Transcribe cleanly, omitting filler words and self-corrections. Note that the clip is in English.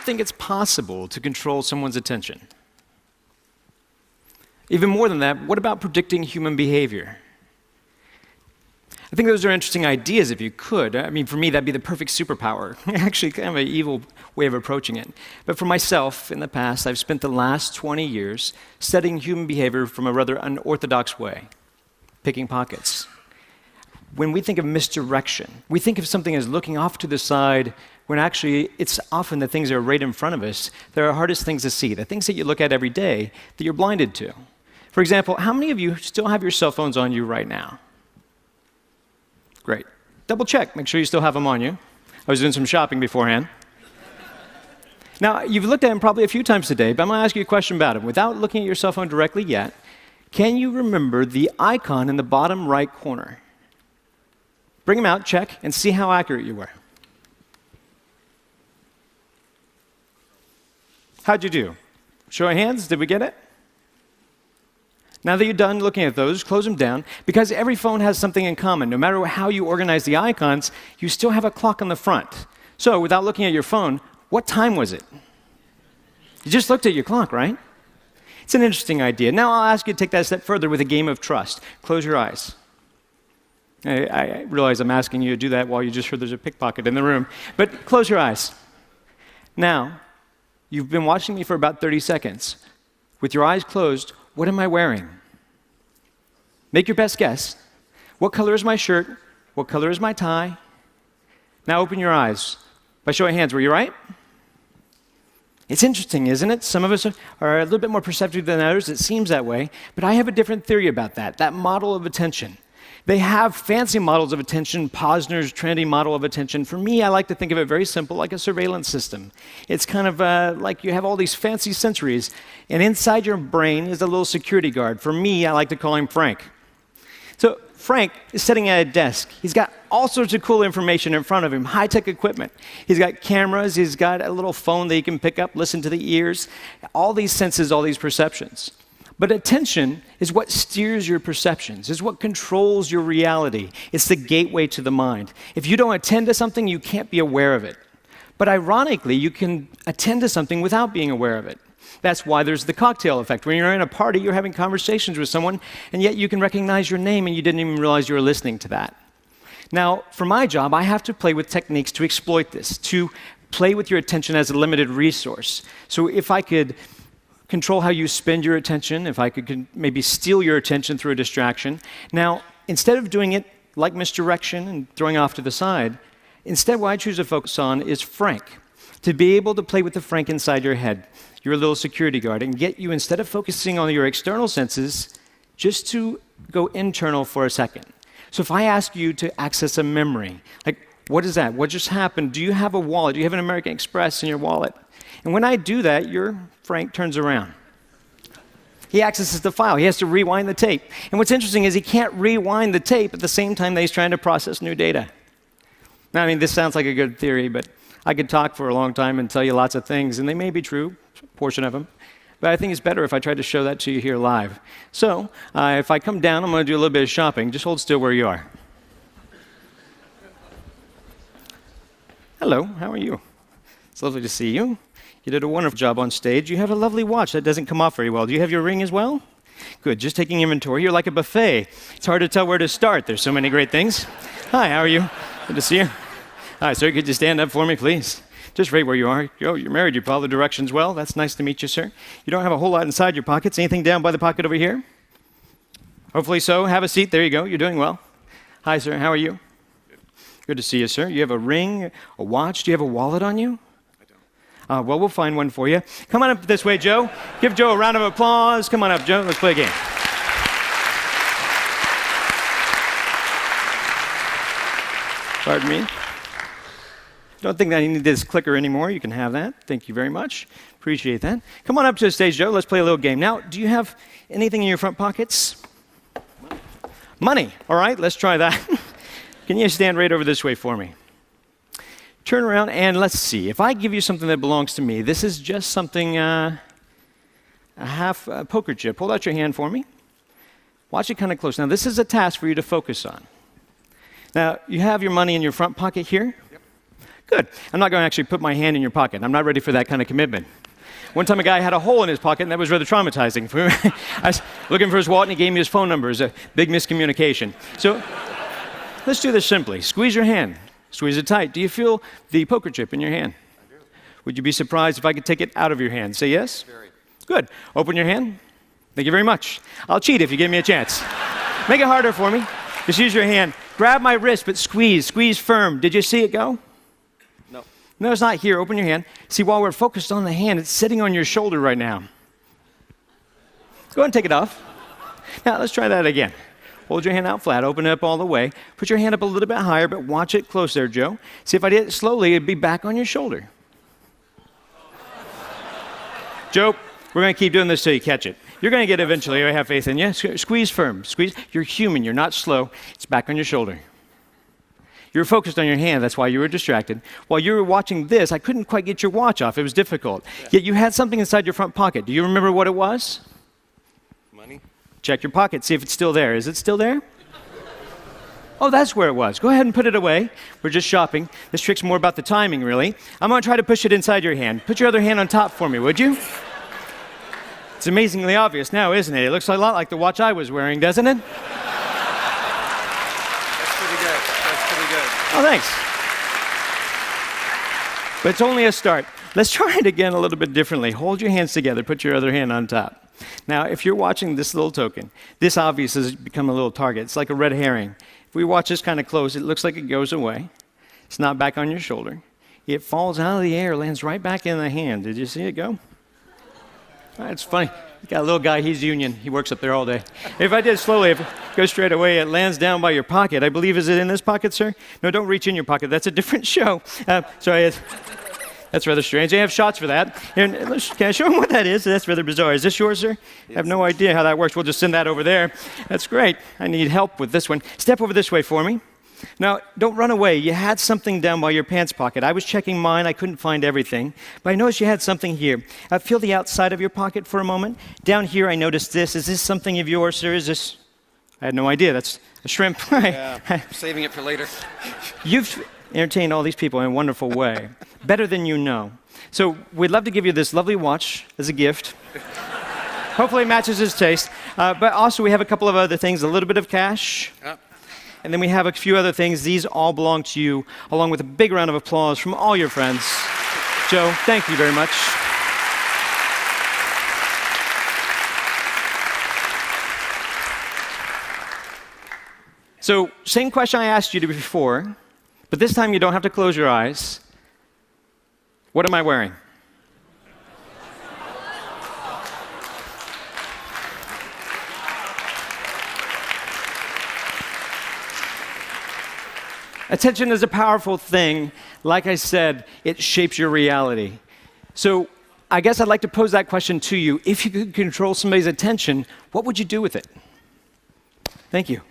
think it's possible to control someone's attention? Even more than that, what about predicting human behavior? I think those are interesting ideas if you could. I mean, for me, that'd be the perfect superpower. Actually, kind of an evil way of approaching it. But for myself, in the past, I've spent the last 20 years studying human behavior from a rather unorthodox way, picking pockets. When we think of misdirection, we think of something as looking off to the side, when actually it's often the things that are right in front of us that are the hardest things to see, the things that you look at every day that you're blinded to. For example, how many of you still have your cell phones on you right now? Great. Double check, make sure you still have them on you. I was doing some shopping beforehand. Now, you've looked at them probably a few times today, but I'm going to ask you a question about them. Without looking at your cell phone directly yet, can you remember the icon in the bottom right corner? Bring them out, check, and see how accurate you were. How'd you do? Show of hands, did we get it? Now that you're done looking at those, close them down, because every phone has something in common. No matter how you organize the icons, you still have a clock on the front. So without looking at your phone, what time was it? You just looked at your clock, right? It's an interesting idea. Now I'll ask you to take that a step further with a game of trust. Close your eyes. I realize I'm asking you to do that while you just heard there's a pickpocket in the room, but close your eyes. Now, you've been watching me for about 30 seconds. With your eyes closed, what am I wearing? Make your best guess. What color is my shirt? What color is my tie? Now open your eyes. By show of hands, were you right? It's interesting, isn't it? Some of us are a little bit more perceptive than others. It seems that way. But I have a different theory about that model of attention. They have fancy models of attention, Posner's trendy model of attention. For me, I like to think of it very simple, like a surveillance system. It's kind of like you have all these fancy sensories, and inside your brain is a little security guard. For me, I like to call him Frank. So Frank is sitting at a desk. He's got all sorts of cool information in front of him, high-tech equipment. He's got cameras. He's got a little phone that he can pick up, listen to the ears, all these senses, all these perceptions. But attention is what steers your perceptions, is what controls your reality. It's the gateway to the mind. If you don't attend to something, you can't be aware of it. But ironically, you can attend to something without being aware of it. That's why there's the cocktail effect. When you're in a party, you're having conversations with someone, and yet you can recognize your name and you didn't even realize you were listening to that. Now, for my job, I have to play with techniques to exploit this, to play with your attention as a limited resource. So if I could control how you spend your attention, if I could maybe steal your attention through a distraction. Now, instead of doing it like misdirection and throwing off to the side, instead what I choose to focus on is Frank, to be able to play with the Frank inside your head, your little security guard, and get you, instead of focusing on your external senses, just to go internal for a second. So if I ask you to access a memory, like, what is that? What just happened? Do you have a wallet? Do you have an American Express in your wallet? And when I do that, your Frank turns around. He accesses the file. He has to rewind the tape. And what's interesting is he can't rewind the tape at the same time that he's trying to process new data. Now, I mean, this sounds like a good theory, but I could talk for a long time and tell you lots of things, and they may be true, a portion of them. But I think it's better if I try to show that to you here live. So, if I come down, I'm going to do a little bit of shopping. Just hold still where you are. Hello, how are you? It's lovely to see you. You did a wonderful job on stage. You have a lovely watch that doesn't come off very well. Do you have your ring as well? Good, just taking inventory. You're like a buffet. It's hard to tell where to start. There's so many great things. Hi, how are you? Good to see you. Hi, sir, could you stand up for me, please? Just right where you are. Oh, you're married. You follow the directions well. That's nice to meet you, sir. You don't have a whole lot inside your pockets. Anything down by the pocket over here? Hopefully so. Have a seat. There you go. You're doing well. Hi, sir. How are you? Good to see you, sir. You have a ring, a watch. Do you have a wallet on you? Well, we'll find one for you. Come on up this way, Joe. Give Joe a round of applause. Come on up, Joe. Let's play a game. Pardon me. Don't think that I need this clicker anymore. You can have that. Thank you very much. Appreciate that. Come on up to the stage, Joe. Let's play a little game. Now, do you have anything in your front pockets? Money. All right, let's try that. Can you stand right over this way for me? Turn around and let's see. If I give you something that belongs to me, this is just something, a half poker chip. Hold out your hand for me. Watch it kind of close. Now, this is a task for you to focus on. Now, you have your money in your front pocket here? Yep. Good. I'm not going to actually put my hand in your pocket. I'm not ready for that kind of commitment. One time a guy had a hole in his pocket, and that was rather traumatizing. I was looking for his wallet, and he gave me his phone number. It was a big miscommunication. So let's do this simply. Squeeze your hand. Squeeze it tight. Do you feel the poker chip in your hand? I do. Would you be surprised if I could take it out of your hand? Say yes? Very. Good. Open your hand. Thank you very much. I'll cheat if you give me a chance. Make it harder for me. Just use your hand. Grab my wrist, but squeeze. Squeeze firm. Did you see it go? No. No, it's not here. Open your hand. See, while we're focused on the hand, it's sitting on your shoulder right now. Go ahead and take it off. Now, let's try that again. Hold your hand out flat. Open it up all the way. Put your hand up a little bit higher, but watch it close there, Joe. See, if I did it slowly, it'd be back on your shoulder. Joe, we're going to keep doing this till you catch it. You're going to get it eventually. I have faith in you. Squeeze firm. Squeeze. You're human. You're not slow. It's back on your shoulder. You were focused on your hand. That's why you were distracted. While you were watching this, I couldn't quite get your watch off. It was difficult. Yet you had something inside your front pocket. Do you remember what it was? Money. Check your pocket. See if it's still there. Is it still there? Oh, that's where it was. Go ahead and put it away. We're just shopping. This trick's more about the timing, really. I'm going to try to push it inside your hand. Put your other hand on top for me, would you? It's amazingly obvious now, isn't it? It looks a lot like the watch I was wearing, doesn't it? That's pretty good. That's pretty good. Oh, thanks. But it's only a start. Let's try it again a little bit differently. Hold your hands together. Put your other hand on top. Now, if you're watching this little token, this obviously has become a little target. It's like a red herring. If we watch this kind of close, it looks like it goes away. It's not back on your shoulder. It falls out of the air, lands right back in the hand. Did you see it go? It's funny. Got a little guy, he's union. He works up there all day. If I did it slowly, if it goes straight away, it lands down by your pocket. I believe, is it in this pocket, sir? No, don't reach in your pocket. That's a different show. Sorry, that's rather strange. They have shots for that. Can I show them what that is? That's rather bizarre. Is this yours, sir? I have no idea how that works. We'll just send that over there. That's great. I need help with this one. Step over this way for me. Now, don't run away. You had something down by your pants pocket. I was checking mine. I couldn't find everything. But I noticed you had something here. Feel the outside of your pocket for a moment. Down here, I noticed this. Is this something of yours, sir? Is this? I had no idea. That's a shrimp. Yeah, saving it for later. You've entertained all these people in a wonderful way. Better than you know. So we'd love to give you this lovely watch as a gift. Hopefully it matches his taste. But also we have a couple of other things. A little bit of cash. And then we have a few other things. These all belong to you, along with a big round of applause from all your friends. Joe, thank you very much. So, same question I asked you before, but this time you don't have to close your eyes. What am I wearing? Attention is a powerful thing. Like I said, it shapes your reality. So I guess I'd like to pose that question to you. If you could control somebody's attention, what would you do with it? Thank you.